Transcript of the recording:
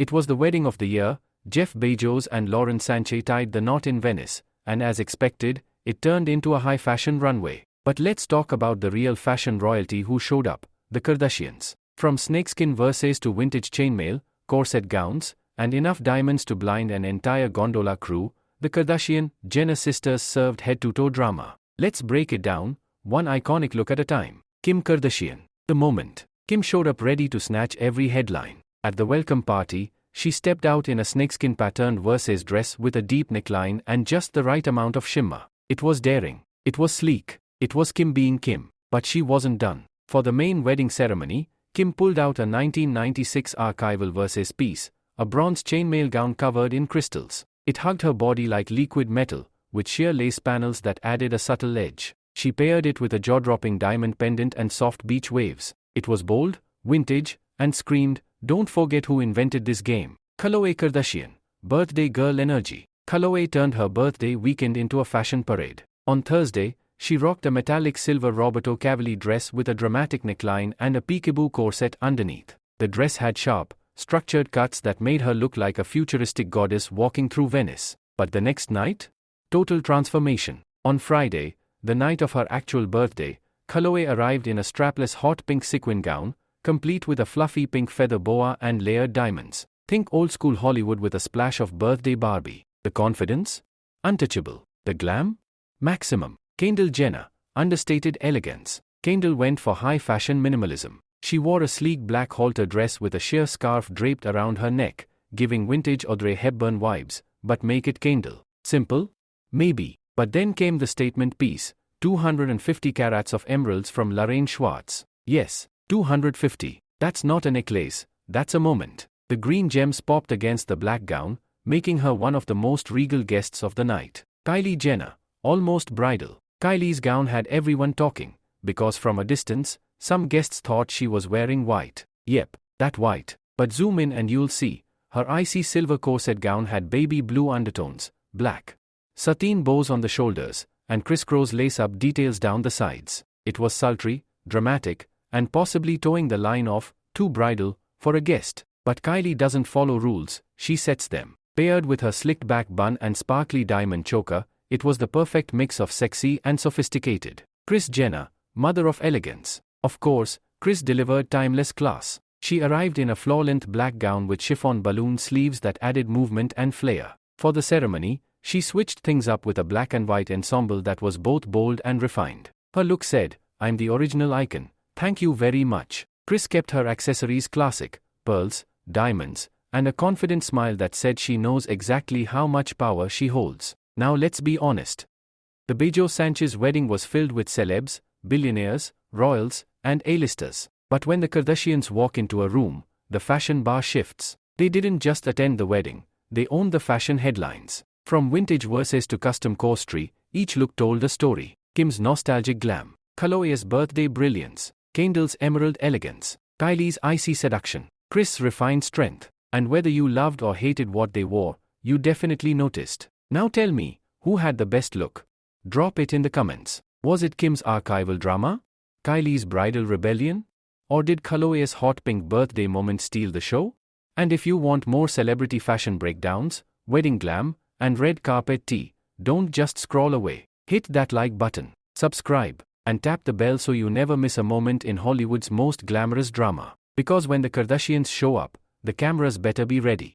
It was the wedding of the year. Jeff Bezos and Lauren Sánchez tied the knot in Venice, and as expected, it turned into a high-fashion runway. But let's talk about the real fashion royalty who showed up, the Kardashians. From snakeskin Versace to vintage chainmail, corset gowns, and enough diamonds to blind an entire gondola crew, the Kardashian-Jenner sisters served head-to-toe drama. Let's break it down, one iconic look at a time. Kim Kardashian. The moment. Kim showed up ready to snatch every headline. At the welcome party, she stepped out in a snakeskin patterned Versace dress with a deep neckline and just the right amount of shimmer. It was daring. It was sleek. It was Kim being Kim. But she wasn't done. For the main wedding ceremony, Kim pulled out a 1996 archival Versace piece, a bronze chainmail gown covered in crystals. It hugged her body like liquid metal, with sheer lace panels that added a subtle edge. She paired it with a jaw-dropping diamond pendant and soft beach waves. It was bold, vintage, and screamed, "Don't forget who invented this game." Khloé Kardashian. Birthday girl energy. Khloé turned her birthday weekend into a fashion parade. On Thursday, she rocked a metallic silver Roberto Cavalli dress with a dramatic neckline and a peekaboo corset underneath. The dress had sharp, structured cuts that made her look like a futuristic goddess walking through Venice. But the next night? Total transformation. On Friday, the night of her actual birthday, Khloé arrived in a strapless hot pink sequin gown, complete with a fluffy pink feather boa and layered diamonds. Think old-school Hollywood with a splash of birthday Barbie. The confidence? Untouchable. The glam? Maximum. Kendall Jenner. Understated elegance. Kendall went for high-fashion minimalism. She wore a sleek black halter dress with a sheer scarf draped around her neck, giving vintage Audrey Hepburn vibes, but make it Kendall. Simple? Maybe. But then came the statement piece, 250 carats of emeralds from Lorraine Schwartz. Yes, 250. That's not a necklace, that's a moment. The green gems popped against the black gown, making her one of the most regal guests of the night. Kylie Jenner. Almost bridal. Kylie's gown had everyone talking, because from a distance, some guests thought she was wearing white. Yep, that white. But zoom in and you'll see, her icy silver corset gown had baby blue undertones, black sateen bows on the shoulders, and crisscross lace-up details down the sides. It was sultry, dramatic, and possibly towing the line of too bridal for a guest. But Kylie doesn't follow rules, she sets them. Paired with her slicked back bun and sparkly diamond choker, it was the perfect mix of sexy and sophisticated. Kris Jenner, mother of elegance. Of course, Kris delivered timeless class. She arrived in a floor-length black gown with chiffon balloon sleeves that added movement and flair. For the ceremony, she switched things up with a black and white ensemble that was both bold and refined. Her look said, "I'm the original icon, thank you very much." Kris kept her accessories classic, pearls, diamonds, and a confident smile that said she knows exactly how much power she holds. Now let's be honest. The Bezos-Sánchez wedding was filled with celebs, billionaires, royals, and A-listers. But when the Kardashians walk into a room, the fashion bar shifts. They didn't just attend the wedding, they owned the fashion headlines. From vintage Versace to custom corsetry, each look told a story. Kim's nostalgic glam, Khloé's birthday brilliance, Kendall's emerald elegance, Kylie's icy seduction, Kris' refined strength. And whether you loved or hated what they wore, you definitely noticed. Now tell me, who had the best look? Drop it in the comments. Was it Kim's archival drama? Kylie's bridal rebellion? Or did Khloé's hot pink birthday moment steal the show? And if you want more celebrity fashion breakdowns, wedding glam, and red carpet tea, don't just scroll away. Hit that like button, subscribe, and tap the bell so you never miss a moment in Hollywood's most glamorous drama. Because when the Kardashians show up, the cameras better be ready.